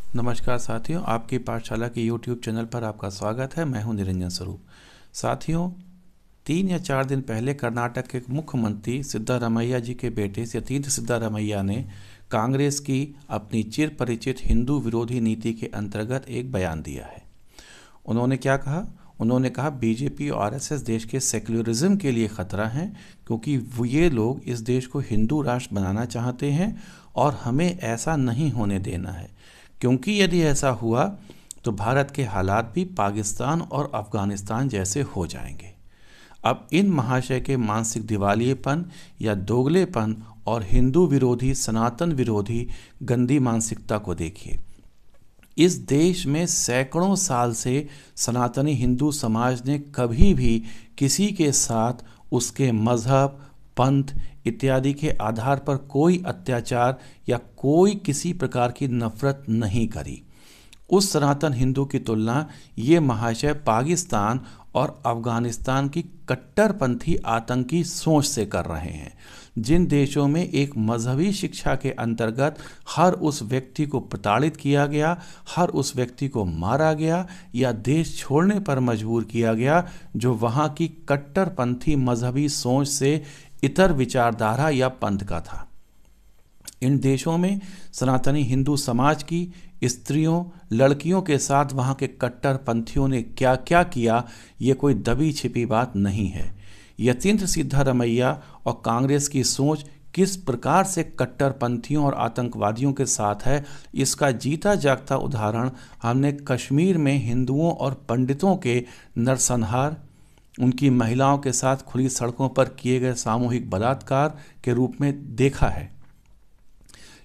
नमस्कार साथियों, आपकी पाठशाला के YouTube चैनल पर आपका स्वागत है। मैं हूं निरंजन स्वरूप। साथियों, 3 या 4 दिन पहले कर्नाटक के मुख्यमंत्री सिद्धारमैया जी के बेटे यतींद्र सिद्धारमैया ने कांग्रेस की अपनी चिर परिचित हिंदू विरोधी नीति के अंतर्गत एक बयान दिया है। उन्होंने क्या कहा? उन्होंने कहा बीजेपी और आरएसएस देश के सेक्युलरिज्म के लिए खतरा है, क्योंकि ये लोग इस देश को हिंदू राष्ट्र बनाना चाहते हैं और हमें ऐसा नहीं होने देना है, क्योंकि यदि ऐसा हुआ तो भारत के हालात भी पाकिस्तान और अफगानिस्तान जैसे हो जाएंगे। अब इन महाशय के मानसिक दिवालियेपन या दोगलेपन और हिंदू विरोधी, सनातन विरोधी गंदी मानसिकता को देखिए। इस देश में सैकड़ों साल से सनातनी हिंदू समाज ने कभी भी किसी के साथ उसके मजहब, पंथ इत्यादि के आधार पर कोई अत्याचार या कोई किसी प्रकार की नफरत नहीं करी। उस सनातन हिंदू की तुलना ये महाशय पाकिस्तान और अफगानिस्तान की कट्टरपंथी आतंकी सोच से कर रहे हैं, जिन देशों में एक मजहबी शिक्षा के अंतर्गत हर उस व्यक्ति को प्रताड़ित किया गया, हर उस व्यक्ति को मारा गया या देश छोड़ने पर मजबूर किया गया जो वहाँ की कट्टरपंथी मजहबी सोच से इतर विचारधारा या पंथ का था। इन देशों में सनातनी हिंदू समाज की स्त्रियों, लड़कियों के साथ वहाँ के कट्टरपंथियों ने क्या क्या किया, ये कोई दबी छिपी बात नहीं है। यतींद्र सिद्धारमैया और कांग्रेस की सोच किस प्रकार से कट्टरपंथियों और आतंकवादियों के साथ है, इसका जीता जागता उदाहरण हमने कश्मीर में हिंदुओं और पंडितों के नरसंहार, उनकी महिलाओं के साथ खुली सड़कों पर किए गए सामूहिक बलात्कार के रूप में देखा है।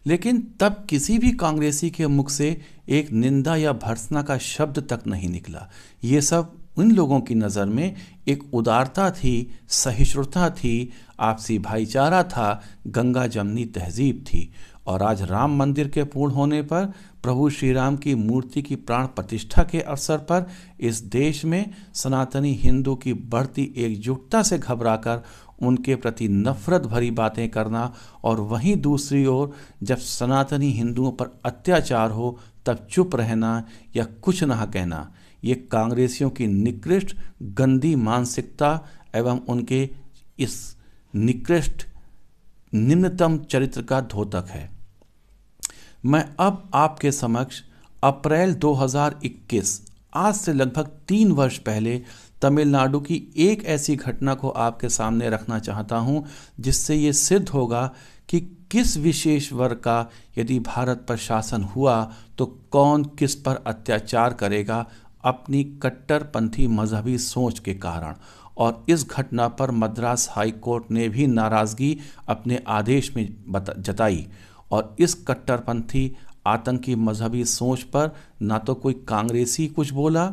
लेकिन तब किसी भी कांग्रेसी के मुख से एक निंदा या भर्त्सना का शब्द तक नहीं निकला। ये सब उन लोगों की नज़र में एक उदारता थी, सहिष्णुता थी, आपसी भाईचारा था, गंगा जमनी तहजीब थी। और आज राम मंदिर के पूर्ण होने पर, प्रभु श्री राम की मूर्ति की प्राण प्रतिष्ठा के अवसर पर इस देश में सनातनी हिंदू की बढ़ती एकजुटता से घबराकर उनके प्रति नफरत भरी बातें करना और वहीं दूसरी ओर जब सनातनी हिंदुओं पर अत्याचार हो तब चुप रहना या कुछ ना कहना, ये कांग्रेसियों की निकृष्ट गंदी मानसिकता एवं उनके इस निकृष्ट निम्नतम चरित्र का द्योतक है। मैं अब आपके समक्ष अप्रैल 2021, आज से लगभग 3 वर्ष पहले तमिलनाडु की एक ऐसी घटना को आपके सामने रखना चाहता हूं, जिससे ये सिद्ध होगा कि किस विशेष वर्ग का यदि भारत पर शासन हुआ तो कौन किस पर अत्याचार करेगा अपनी कट्टरपंथी मजहबी सोच के कारण। और इस घटना पर मद्रास हाई कोर्ट ने भी नाराज़गी अपने आदेश में जताई। और इस कट्टरपंथी आतंकी मजहबी सोच पर ना तो कोई कांग्रेसी कुछ बोला,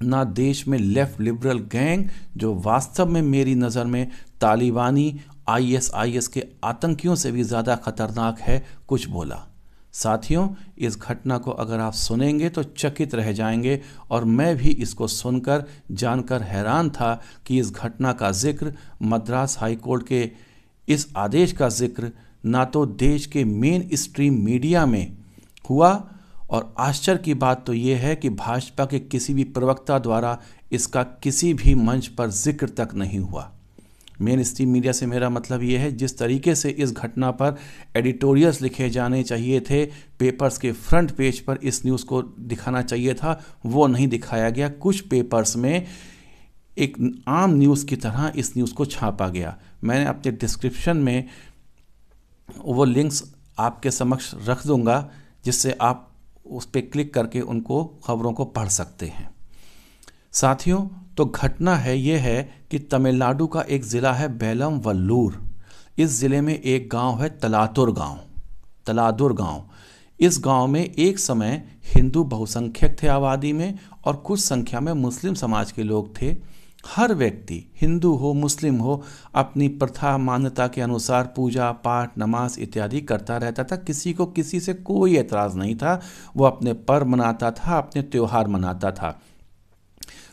ना देश में लेफ्ट लिबरल गैंग जो वास्तव में मेरी नज़र में तालिबानी आईएसआईएस के आतंकियों से भी ज़्यादा खतरनाक है, कुछ बोला। साथियों, इस घटना को अगर आप सुनेंगे तो चकित रह जाएंगे। और मैं भी इसको सुनकर जानकर हैरान था कि इस घटना का जिक्र, मद्रास हाई कोर्ट के इस आदेश का जिक्र ना तो देश के मेन स्ट्रीम मीडिया में हुआ, और आश्चर्य की बात तो ये है कि भाजपा के किसी भी प्रवक्ता द्वारा इसका किसी भी मंच पर जिक्र तक नहीं हुआ। मेन स्ट्रीम मीडिया से मेरा मतलब ये है, जिस तरीके से इस घटना पर एडिटोरियल्स लिखे जाने चाहिए थे, पेपर्स के फ्रंट पेज पर इस न्यूज़ को दिखाना चाहिए था, वो नहीं दिखाया गया। कुछ पेपर्स में एक आम न्यूज़ की तरह इस न्यूज़ को छापा गया। मैंने अपने डिस्क्रिप्शन में वो लिंक्स आपके समक्ष रख दूंगा, जिससे आप उस पर क्लिक करके उनको खबरों को पढ़ सकते हैं। साथियों, तो घटना है ये है कि तमिलनाडु का एक ज़िला है बेलम वल्लूर। इस ज़िले में एक गांव है तलादुर गांव। इस गांव में एक समय हिंदू बहुसंख्यक थे आबादी में, और कुछ संख्या में मुस्लिम समाज के लोग थे। हर व्यक्ति, हिंदू हो मुस्लिम हो, अपनी प्रथा मान्यता के अनुसार पूजा पाठ, नमाज इत्यादि करता रहता था। किसी को किसी से कोई एतराज़ नहीं था। वो अपने पर्व मनाता था, अपने त्यौहार मनाता था।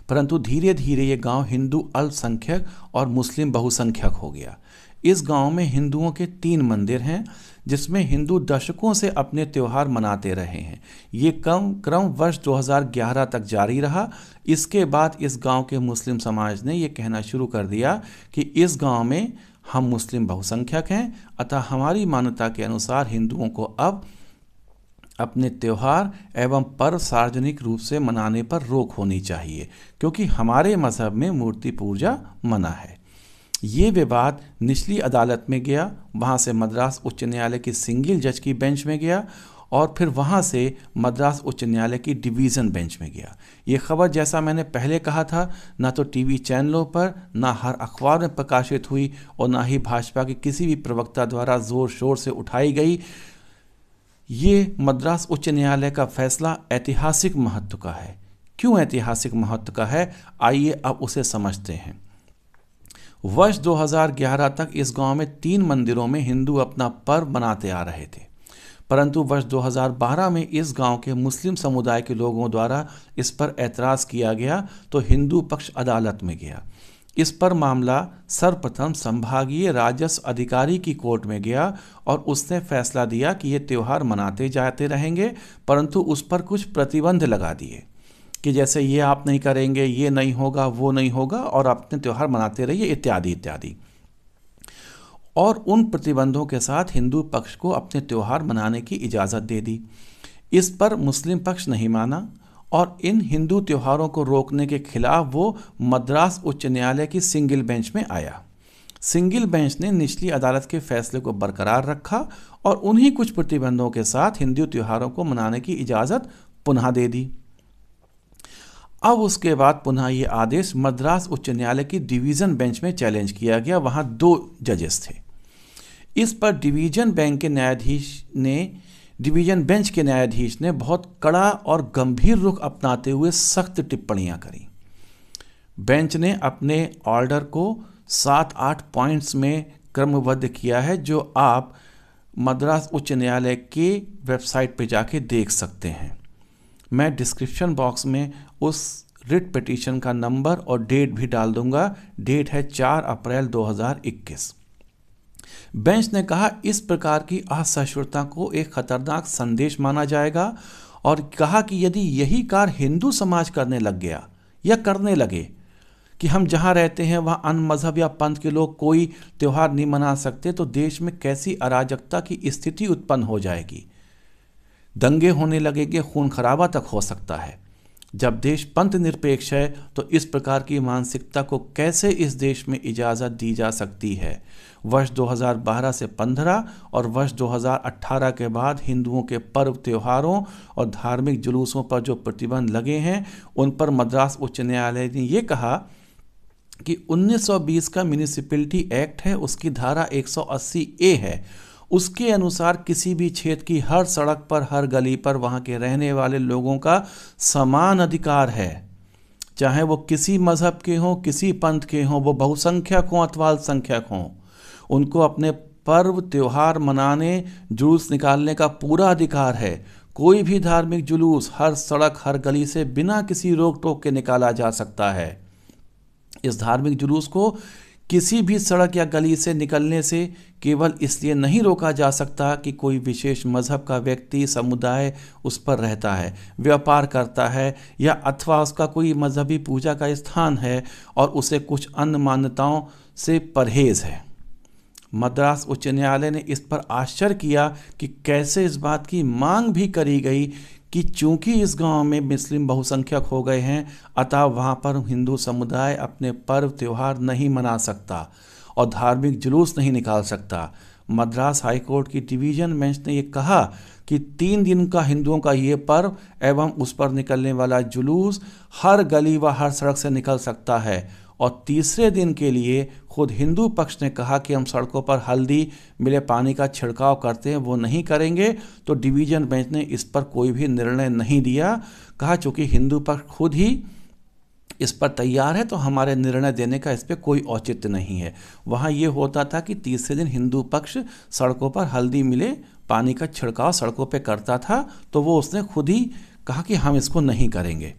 परंतु धीरे धीरे ये गांव हिंदू अल्पसंख्यक और मुस्लिम बहुसंख्यक हो गया। इस गांव में हिंदुओं के 3 मंदिर हैं, जिसमें हिंदू दशकों से अपने त्यौहार मनाते रहे हैं। ये क्रम वर्ष 2011 तक जारी रहा। इसके बाद इस गांव के मुस्लिम समाज ने ये कहना शुरू कर दिया कि इस गांव में हम मुस्लिम बहुसंख्यक हैं, अतः हमारी मान्यता के अनुसार हिंदुओं को अब अपने त्यौहार एवं पर्व सार्वजनिक रूप से मनाने पर रोक होनी चाहिए, क्योंकि हमारे मजहब में मूर्ति पूजा मना है। ये विवाद निचली अदालत में गया, वहाँ से मद्रास उच्च न्यायालय की सिंगल जज की बेंच में गया और फिर वहाँ से मद्रास उच्च न्यायालय की डिवीज़न बेंच में गया। ये खबर, जैसा मैंने पहले कहा था, ना तो टीवी चैनलों पर, ना हर अखबार में प्रकाशित हुई और ना ही भाजपा के किसी भी प्रवक्ता द्वारा ज़ोर शोर से उठाई गई। ये मद्रास उच्च न्यायालय का फैसला ऐतिहासिक महत्व का है। क्यों ऐतिहासिक महत्व का है, आइए अब उसे समझते हैं। वर्ष 2011 तक इस गांव में 3 मंदिरों में हिंदू अपना पर्व मनाते आ रहे थे, परंतु वर्ष 2012 में इस गांव के मुस्लिम समुदाय के लोगों द्वारा इस पर ऐतराज किया गया तो हिंदू पक्ष अदालत में गया। इस पर मामला सर्वप्रथम संभागीय राजस्व अधिकारी की कोर्ट में गया और उसने फैसला दिया कि ये त्यौहार मनाते जाते रहेंगे, परंतु उस पर कुछ प्रतिबंध लगा दिए कि जैसे ये आप नहीं करेंगे, ये नहीं होगा, वो नहीं होगा और अपने त्यौहार मनाते रहिए, इत्यादि इत्यादि। और उन प्रतिबंधों के साथ हिंदू पक्ष को अपने त्यौहार मनाने की इजाज़त दे दी। इस पर मुस्लिम पक्ष नहीं माना और इन हिंदू त्योहारों को रोकने के खिलाफ वो मद्रास उच्च न्यायालय की सिंगल बेंच में आया। सिंगल बेंच ने निचली अदालत के फैसले को बरकरार रखा और उन्हीं कुछ प्रतिबंधों के साथ हिंदू त्योहारों को मनाने की इजाज़त पुनः दे दी। अब उसके बाद पुनः ये आदेश मद्रास उच्च न्यायालय की डिवीज़न बेंच में चैलेंज किया गया। वहाँ 2 जजेस थे। इस पर डिवीज़न बेंच के न्यायाधीश ने बहुत कड़ा और गंभीर रुख अपनाते हुए सख्त टिप्पणियां करी। बेंच ने अपने ऑर्डर को 7-8 पॉइंट्स में क्रमबद्ध किया है, जो आप मद्रास उच्च न्यायालय के वेबसाइट पर जाके देख सकते हैं। मैं डिस्क्रिप्शन बॉक्स में उस रिट पिटीशन का नंबर और डेट भी डाल दूंगा। डेट है 4 अप्रैल 2021। बेंच ने कहा इस प्रकार की असहिष्णुता को एक खतरनाक संदेश माना जाएगा और कहा कि यदि यही कार्य हिंदू समाज करने लग गया या करने लगे कि हम जहां रहते हैं वहां अन्य मजहब या पंथ के लोग कोई त्यौहार नहीं मना सकते, तो देश में कैसी अराजकता की स्थिति उत्पन्न हो जाएगी। दंगे होने लगेंगे, खून खराबा तक हो सकता है। जब देश पंथ निरपेक्ष है तो इस प्रकार की मानसिकता को कैसे इस देश में इजाज़त दी जा सकती है। वर्ष 2012 से 15 और वर्ष 2018 के बाद हिंदुओं के पर्व त्योहारों और धार्मिक जुलूसों पर जो प्रतिबंध लगे हैं उन पर मद्रास उच्च न्यायालय ने ये कहा कि 1920 का म्यूनिसिपैलिटी एक्ट है, उसकी धारा 180A है। उसके अनुसार किसी भी क्षेत्र की हर सड़क पर, हर गली पर वहाँ के रहने वाले लोगों का समान अधिकार है, चाहे वो किसी मजहब के हों, किसी पंथ के हों, वो बहुसंख्यक हों अथवा अल्पसंख्यक हों। उनको अपने पर्व त्योहार मनाने, जुलूस निकालने का पूरा अधिकार है। कोई भी धार्मिक जुलूस हर सड़क, हर गली से बिना किसी रोक टोक के निकाला जा सकता है। इस धार्मिक जुलूस को किसी भी सड़क या गली से निकलने से केवल इसलिए नहीं रोका जा सकता कि कोई विशेष मजहब का व्यक्ति, समुदाय उस पर रहता है, व्यापार करता है या अथवा उसका कोई मजहबी पूजा का स्थान है और उसे कुछ अन्य मान्यताओं से परहेज है। मद्रास उच्च न्यायालय ने इस पर आश्चर्य किया कि कैसे इस बात की मांग भी करी गई कि चूंकि इस गांव में मुस्लिम बहुसंख्यक हो गए हैं, अतः वहां पर हिंदू समुदाय अपने पर्व त्यौहार नहीं मना सकता और धार्मिक जुलूस नहीं निकाल सकता। मद्रास हाईकोर्ट की डिवीज़न बेंच ने यह कहा कि 3 दिन का हिंदुओं का ये पर्व एवं उस पर निकलने वाला जुलूस हर गली व हर सड़क से निकल सकता है, और तीसरे दिन के लिए खुद हिंदू पक्ष ने कहा कि हम सड़कों पर हल्दी मिले पानी का छिड़काव करते हैं, वो नहीं करेंगे। तो डिवीज़न बेंच ने इस पर कोई भी निर्णय नहीं दिया। कहा चूँकि हिंदू पक्ष खुद ही इस पर तैयार है तो हमारे निर्णय देने का इस पर कोई औचित्य नहीं है। वहाँ ये होता था कि तीसरे दिन हिंदू पक्ष सड़कों पर हल्दी मिले पानी का छिड़काव सड़कों पर करता था, तो वो उसने खुद ही कहा कि हम इसको नहीं करेंगे।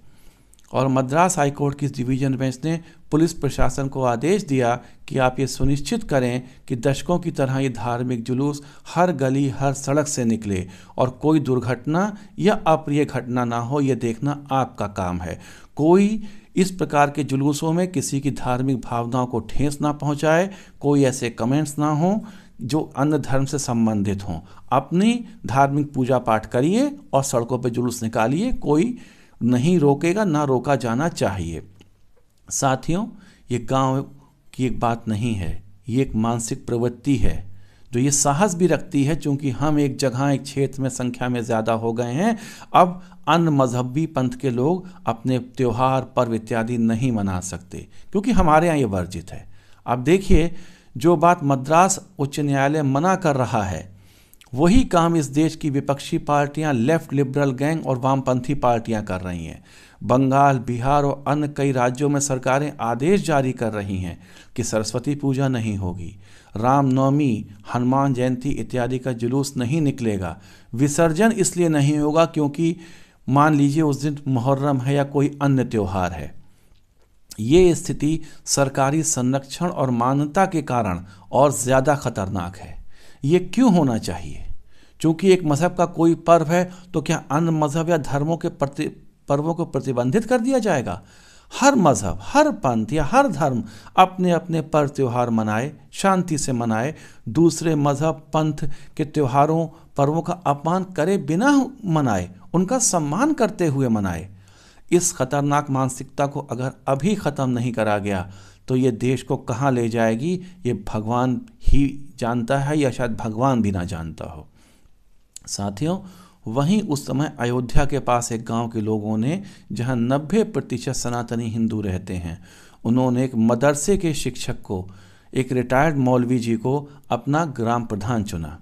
और मद्रास हाईकोर्ट की डिवीजन बेंच ने पुलिस प्रशासन को आदेश दिया कि आप ये सुनिश्चित करें कि दशकों की तरह ये धार्मिक जुलूस हर गली हर सड़क से निकले और कोई दुर्घटना या अप्रिय घटना ना हो, ये देखना आपका काम है। कोई इस प्रकार के जुलूसों में किसी की धार्मिक भावनाओं को ठेस ना पहुंचाए, कोई ऐसे कमेंट्स ना हो जो अन्य धर्म से संबंधित हों। अपनी धार्मिक पूजा पाठ करिए और सड़कों पर जुलूस निकालिए, कोई नहीं रोकेगा, ना रोका जाना चाहिए। साथियों, ये गांव की एक बात नहीं है, ये एक मानसिक प्रवृत्ति है जो ये साहस भी रखती है, क्योंकि हम एक जगह एक क्षेत्र में संख्या में ज़्यादा हो गए हैं। अब अन्य मजहबी पंथ के लोग अपने त्यौहार पर्व इत्यादि नहीं मना सकते, क्योंकि हमारे यहाँ ये वर्जित है। अब देखिए, जो बात मद्रास उच्च न्यायालय मना कर रहा है, वही काम इस देश की विपक्षी पार्टियां, लेफ्ट लिबरल गैंग और वामपंथी पार्टियां कर रही हैं। बंगाल, बिहार और अन्य कई राज्यों में सरकारें आदेश जारी कर रही हैं कि सरस्वती पूजा नहीं होगी, रामनवमी, हनुमान जयंती इत्यादि का जुलूस नहीं निकलेगा। विसर्जन इसलिए नहीं होगा क्योंकि मान लीजिए उस दिन मुहर्रम है या कोई अन्य त्यौहार है। ये स्थिति सरकारी संरक्षण और मान्यता के कारण और ज़्यादा खतरनाक है। ये क्यों होना चाहिए? क्योंकि एक मज़हब का कोई पर्व है तो क्या अन्य मज़हब या धर्मों के पर्वों को प्रतिबंधित कर दिया जाएगा? हर मज़हब, हर पंथ या हर धर्म अपने अपने पर्व त्यौहार मनाए, शांति से मनाए। दूसरे मज़हब पंथ के त्योहारों पर्वों का अपमान करे बिना मनाए, उनका सम्मान करते हुए मनाए। इस खतरनाक मानसिकता को अगर अभी ख़त्म नहीं करा गया तो ये देश को कहाँ ले जाएगी, ये भगवान ही जानता है, या शायद भगवान भी ना जानता हो। साथियों, वहीं उस समय अयोध्या के पास एक गांव के लोगों ने, जहां 90% सनातनी हिंदू रहते हैं, उन्होंने एक मदरसे के शिक्षक को, एक रिटायर्ड मौलवी जी को अपना ग्राम प्रधान चुना।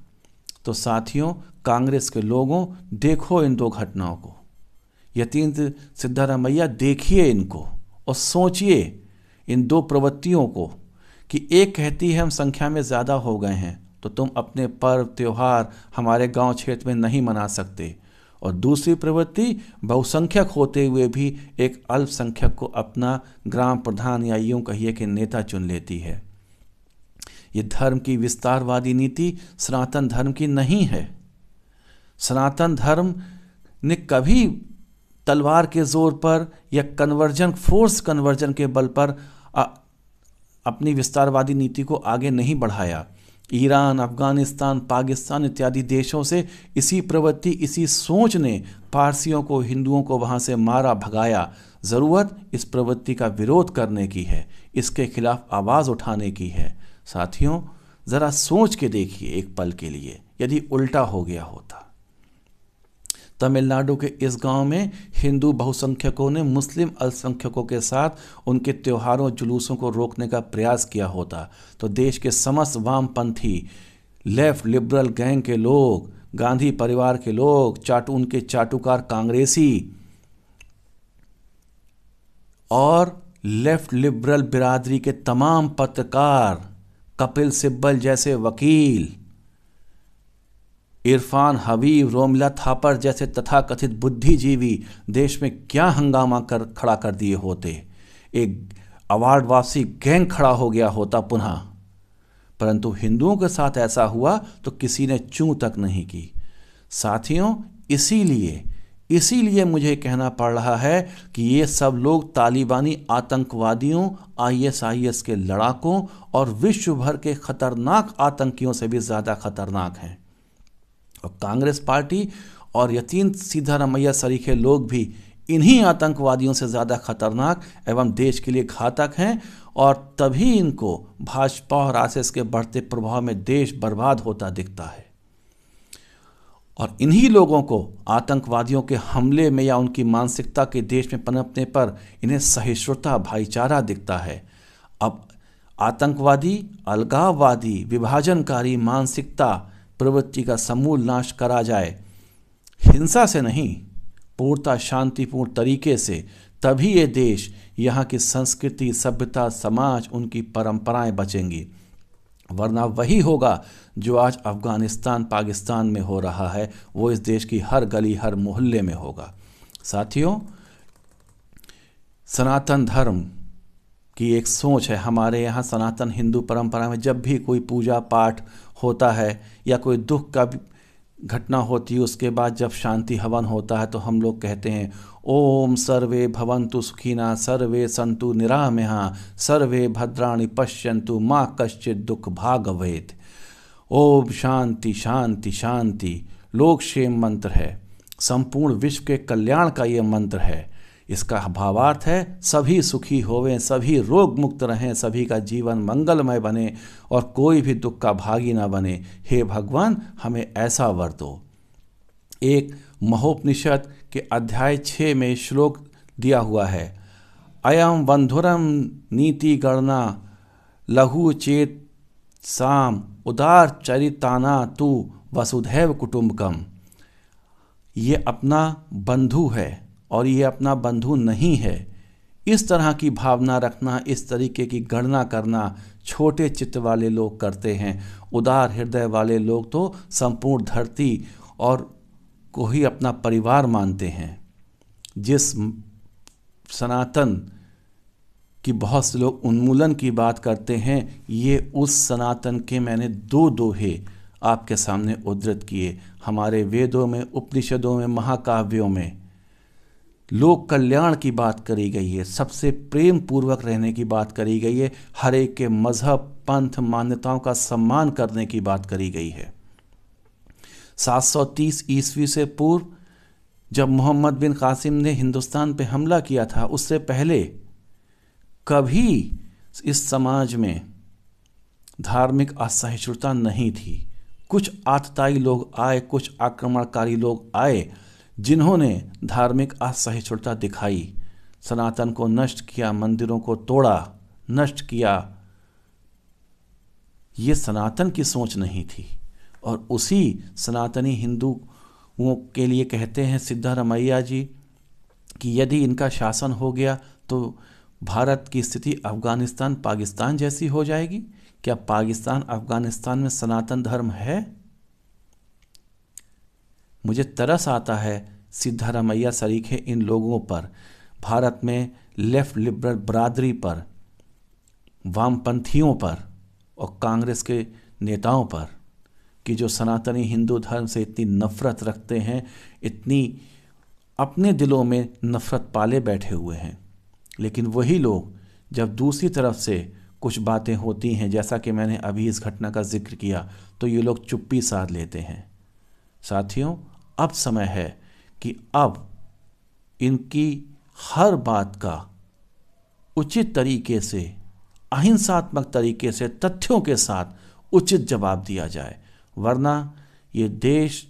तो साथियों, कांग्रेस के लोगों, देखो इन दो घटनाओं को, यतीन्द्र सिद्धारमैया, देखिए इनको और सोचिए इन दो प्रवृत्तियों को कि एक कहती है हम संख्या में ज़्यादा हो गए हैं तो तुम अपने पर्व त्यौहार हमारे गांव क्षेत्र में नहीं मना सकते, और दूसरी प्रवृत्ति बहुसंख्यक होते हुए भी एक अल्पसंख्यक को अपना ग्राम प्रधान या यूं कहिए कि नेता चुन लेती है। ये धर्म की विस्तारवादी नीति सनातन धर्म की नहीं है। सनातन धर्म ने कभी तलवार के जोर पर या फोर्स कन्वर्जन के बल पर अपनी विस्तारवादी नीति को आगे नहीं बढ़ाया। ईरान, अफगानिस्तान, पाकिस्तान इत्यादि देशों से इसी प्रवृत्ति, इसी सोच ने पारसियों को, हिंदुओं को वहाँ से मारा, भगाया। ज़रूरत इस प्रवृत्ति का विरोध करने की है, इसके खिलाफ आवाज़ उठाने की है। साथियों, ज़रा सोच के देखिए एक पल के लिए, यदि उल्टा हो गया होता। तमिलनाडु के इस गांव में हिंदू बहुसंख्यकों ने मुस्लिम अल्पसंख्यकों के साथ उनके त्योहारों, जुलूसों को रोकने का प्रयास किया होता तो देश के समस्त वामपंथी, लेफ्ट लिबरल गैंग के लोग, गांधी परिवार के लोग, उनके चाटुकार कांग्रेसी और लेफ्ट लिबरल बिरादरी के तमाम पत्रकार, कपिल सिब्बल जैसे वकील, इरफान हबीब, रोमिला थापर जैसे तथाकथित बुद्धिजीवी देश में क्या हंगामा खड़ा कर दिए होते। एक अवार्ड वापसी गैंग खड़ा हो गया होता पुनः। परंतु हिंदुओं के साथ ऐसा हुआ तो किसी ने चूं तक नहीं की। साथियों, इसीलिए मुझे कहना पड़ रहा है कि ये सब लोग तालिबानी आतंकवादियों, ISIS के लड़ाकों और विश्व भर के खतरनाक आतंकियों से भी ज़्यादा खतरनाक हैं। और कांग्रेस पार्टी और यतीन्द्र सिद्धारमैया सरीखे लोग भी इन्हीं आतंकवादियों से ज़्यादा खतरनाक एवं देश के लिए घातक हैं, और तभी इनको भाजपा और RSS के बढ़ते प्रभाव में देश बर्बाद होता दिखता है। और इन्हीं लोगों को आतंकवादियों के हमले में या उनकी मानसिकता के देश में पनपने पर इन्हें सहिष्णुता, भाईचारा दिखता है। अब आतंकवादी, अलगाववादी, विभाजनकारी मानसिकता प्रवृत्ति का समूल नाश करा जाए, हिंसा से नहीं, पूर्णतः शांतिपूर्ण तरीके से, तभी ये देश, यहाँ की संस्कृति, सभ्यता, समाज, उनकी परंपराएं बचेंगी। वरना वही होगा जो आज अफगानिस्तान, पाकिस्तान में हो रहा है, वो इस देश की हर गली, हर मोहल्ले में होगा। साथियों, सनातन धर्म की एक सोच है। हमारे यहाँ सनातन हिंदू परंपरा में जब भी कोई पूजा पाठ होता है या कोई दुख का घटना होती है, उसके बाद जब शांति हवन होता है तो हम लोग कहते हैं ओम सर्वे भवन्तु सुखिना सर्वे सन्तु निरामया सर्वे भद्राणि पश्यन्तु माँ कश्चित् दुख भाग भवेत्। ओम शांति शांति शांति लोक क्षेम मंत्र है, संपूर्ण विश्व के कल्याण का ये मंत्र है। इसका भावार्थ है सभी सुखी होवें, सभी रोग मुक्त रहें, सभी का जीवन मंगलमय बने और कोई भी दुख का भागी ना बने। हे भगवान, हमें ऐसा वर दो। एक महोपनिषद के अध्याय 6 में श्लोक दिया हुआ है, अयम बंधुरम नीति गणना लघु चेत साम उदार चरिताना तु वसुधैव कुटुंबकम। ये अपना बंधु है और ये अपना बंधु नहीं है। इस तरह की भावना रखना, इस तरीके की गणना करना छोटे चित्त वाले लोग करते हैं। उदार हृदय वाले लोग तो संपूर्ण धरती और को ही अपना परिवार मानते हैं। जिस सनातन की बहुत से लोग उन्मूलन की बात करते हैं, ये उस सनातन के मैंने 2 दोहे आपके सामने उद्धृत किए। हमारे वेदों में, उपनिषदों में, महाकाव्यों में लोक कल्याण की बात करी गई है, सबसे प्रेम पूर्वक रहने की बात करी गई है, हर एक के मजहब पंथ मान्यताओं का सम्मान करने की बात करी गई है। 730 ईस्वी से पूर्व जब मोहम्मद बिन कासिम ने हिंदुस्तान पे हमला किया था, उससे पहले कभी इस समाज में धार्मिक असहिष्णुता नहीं थी। कुछ आतताई लोग आए, कुछ आक्रमणकारी लोग आए जिन्होंने धार्मिक असहिष्णुता दिखाई, सनातन को नष्ट किया, मंदिरों को तोड़ा, नष्ट किया। ये सनातन की सोच नहीं थी। और उसी सनातनी हिंदुओं के लिए कहते हैं सिद्धारमैया जी कि यदि इनका शासन हो गया तो भारत की स्थिति अफगानिस्तान पाकिस्तान जैसी हो जाएगी। क्या पाकिस्तान अफगानिस्तान में सनातन धर्म है? मुझे तरस आता है सिद्धारमैया सरीखे इन लोगों पर, भारत में लेफ्ट लिबरल बरादरी पर, वामपंथियों पर और कांग्रेस के नेताओं पर कि जो सनातनी हिंदू धर्म से इतनी नफरत रखते हैं, इतनी अपने दिलों में नफरत पाले बैठे हुए हैं। लेकिन वही लोग जब दूसरी तरफ से कुछ बातें होती हैं, जैसा कि मैंने अभी इस घटना का जिक्र किया, तो ये लोग चुप्पी साध लेते हैं। साथियों, अब समय है कि अब इनकी हर बात का उचित तरीके से, अहिंसात्मक तरीके से, तथ्यों के साथ उचित जवाब दिया जाए, वरना ये देश,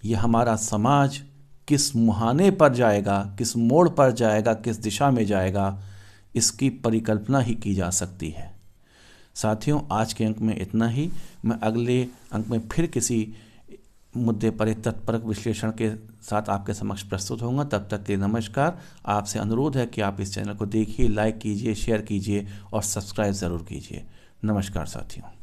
ये हमारा समाज किस मुहाने पर जाएगा, किस मोड़ पर जाएगा, किस दिशा में जाएगा, इसकी परिकल्पना ही की जा सकती है। साथियों, आज के अंक में इतना ही। मैं अगले अंक में फिर किसी मुद्दे पर एक तत्परक विश्लेषण के साथ आपके समक्ष प्रस्तुत होऊंगा। तब तक के लिए नमस्कार। आपसे अनुरोध है कि आप इस चैनल को देखिए, लाइक कीजिए, शेयर कीजिए और सब्सक्राइब ज़रूर कीजिए। नमस्कार साथियों।